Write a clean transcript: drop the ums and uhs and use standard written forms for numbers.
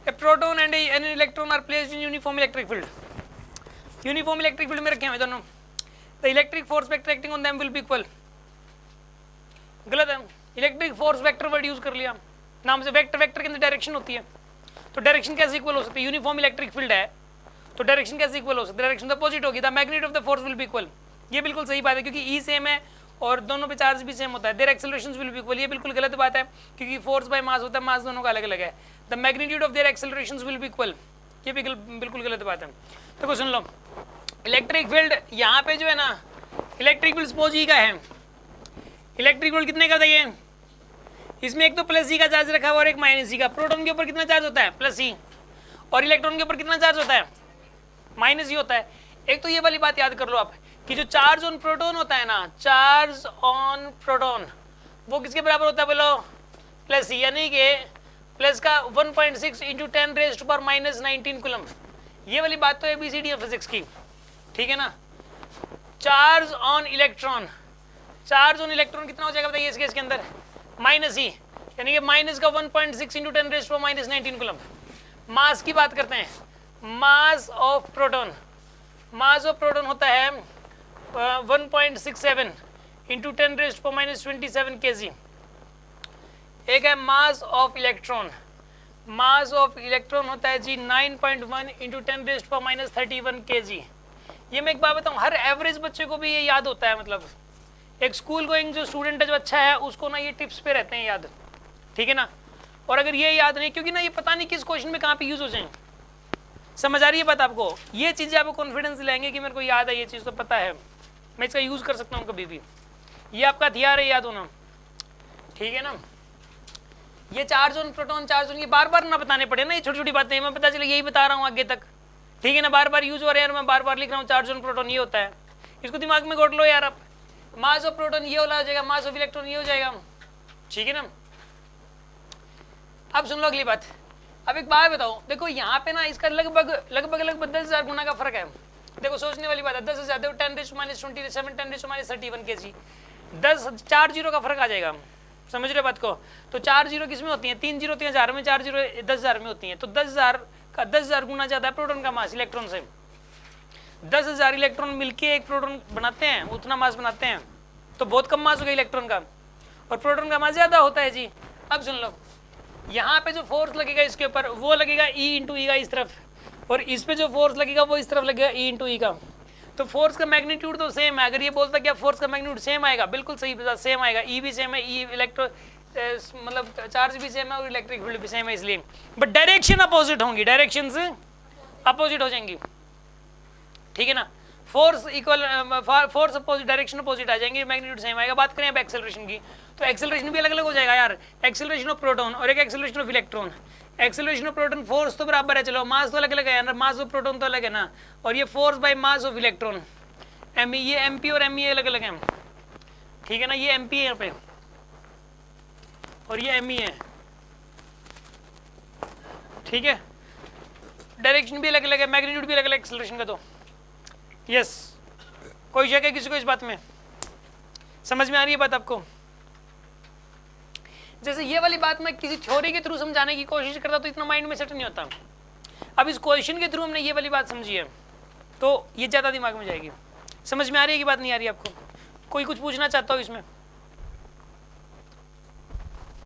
A proton and an electron are placed in uniform electric field, uniform electric field में रखे हुए दोनों, the electric force vector acting on them will be equal. गलत है, electric force vector word use कर लिया नाम से, वेक्टर वेक्टर के अंदर डायरेक्शन होती है, तो डायरेक्शन कैसे इक्वल हो सकती है, यूनिफॉर्म इलेक्ट्रिक फील्ड है तो डायरेक्शन कैसे इक्वल हो सकती है, डायरेक्शन अपोजिट होगी, the magnitude of the force will be equal. ये बिल्कुल सही बात है क्योंकि ई सेम है और दोनों पे चार्ज भी सेम होता है, there accelerations will be equal. ये बिल्कुल गलत बात है क्योंकि फोर्स बाय मास होता है, मास दोनों का अलग अलग है, the magnitude of their accelerations will be equal. ये बिल्कुल गलत बात है। तो सुन लो, इलेक्ट्रिक फील्ड यहाँ पे जो है ना, इलेक्ट्रिक फील्ड सपोज ई का है, इलेक्ट्रिक फील्ड कितने का था ये, इसमें एक तो प्लस ई का चार्ज रखा हुआ और एक माइनस ई का। प्रोटॉन के ऊपर कितना चार्ज होता है, प्लस ई, और इलेक्ट्रॉन के ऊपर कितना चार्ज होता है, माइनस ई होता है। एक तो ये वाली बात याद कर लो आप कि जो चार्ज ऑन प्रोटॉन होता है ना, चार्ज ऑन प्रोटॉन वो किसके बराबर होता है बोलो, प्लस ई, यानी कि प्लस का 1.6 इंटू 10⁻⁻19 कूलम। ये वाली बात तो ABCD है फिजिक्स की, ठीक है ना। Charge on electron, charge on electron कितना हो जाएगा बताइए इस केस के अंदर, माइनस ई, यानी कि माइनस का 1.6 इंटू 10⁻⁻19 कूलम। मास की बात करते हैं, mass of proton, mass of proton होता है 1.67 इंटू 10⁻27 kg। एक है mass of electron, mass of electron होता है जी 9.1 इंटू 10⁻31 kg। ये मैं एक बात बताऊँ, हर एवरेज बच्चे को भी ये याद होता है, मतलब एक स्कूल गोइंग जो स्टूडेंट है जो अच्छा है उसको ना ये टिप्स पे रहते हैं याद, ठीक है ना। और अगर ये याद नहीं, क्योंकि ना ये पता नहीं किस क्वेश्चन में कहाँ पे यूज हो जाए, समझ आ रही है बात आपको। ये चीज़ें आपको कॉन्फिडेंस दिलाएंगे कि मेरे को याद है, ये चीज़ तो पता है, मैं इसका यूज़ कर सकता हूँ कभी भी, ये आपका हथियार है याद होना, ठीक है ना। ये charge on proton, charge on, ये बार बार ना बताने पड़े ना, ये छोटी छोटी बातें, मैं पता चले यही बता रहा हूँ आगे तक, ठीक है ना। बार बार यूज हो रहा है यार, मैं बार बार लिख रहा हूँ चार्ज ऑन प्रोटॉन ये होता है, इसको दिमाग में गोट लो यार आप। मास ऑफ प्रोटॉन ये वाला हो जाएगा, मास ऑफ इलेक्ट्रॉन ये हो जाएगा, ठीक है ना। अब सुन लो अगली बात, अब एक बात बताओ, देखो यहाँ पे ना इसका लगभग 10,000 गुना का फर्क है। देखो सोचने वाली बात है, 10,000 देखो 10⁻27 10⁻31 kg, 4 जीरो का फर्क आ जाएगा, समझ रहे बात को। तो 4 जीरो किस में होती हैं, 3 जीरो 3000 में, 4 जीरो 10,000 में होती हैं। तो 10,000 का 10,000 गुना ज्यादा है प्रोटॉन का मास इलेक्ट्रॉन से। 10,000 इलेक्ट्रॉन मिलके एक प्रोटॉन बनाते हैं, उतना मास बनाते हैं, तो बहुत कम मास हो गया इलेक्ट्रॉन का, और प्रोटॉन का मास ज्यादा होता है जी। अब सुन लो, यहाँ पे जो फोर्स लगेगा इसके ऊपर वो लगेगा E इंटू ई का इस तरफ, और इस पे जो फोर्स लगेगा वो इस तरफ लगेगा E इंटू ई का। तो फोर्स का मैग्नीट्यूड तो सेम है। अगर ये बोलता क्या फोर्स का मैग्नीट्यूड सेम आएगा, बिल्कुल सही सेम आएगा, E भी सेम है, E इलेक्ट्रो मतलब चार्ज भी सेम है और इलेक्ट्रिक फील्ड भी सेम है, इसलिए बट डायरेक्शन अपोजिट होंगी, डायरेक्शन अपोजिट हो जाएंगी, ठीक है ना। Force equal, force opposite, direction opposite आ जाएंगे, मैग्नीट्यूड सेम आएगा। बात करें अब एक्सेलरेशन की, तो एक्सेलरेशन भी अलग अलग हो जाएगा यार, एक्सेलरेशन ऑफ प्रोटॉन और एक acceleration of electron. Acceleration of proton force तो बराबर है, चलो मास तो अलग अलग है ना, मास ऑफ प्रोटॉन तो अलग है ना, और ये force by mass of electron ME, ये एमपी और एमई अलग अलग है, ठीक है ना। ये एमपी है यहाँ पे और ये एमई है, ठीक है। डायरेक्शन भी अलग अलग है, मैग्नीट्यूड भी अलग अलग एक्सेलरेशन का। तो यस, कोई शक है किसी को इस बात में, समझ में आ रही है बात आपको। जैसे ये वाली बात मैं किसी थ्योरी के थ्रू समझाने की कोशिश करता तो इतना माइंड में सेट नहीं होता, अब इस क्वेश्चन के थ्रू हमने ये वाली बात समझी है तो ये ज़्यादा दिमाग में जाएगी। समझ में आ रही है कि बात नहीं आ रही आपको, कोई कुछ पूछना चाहता हो इसमें?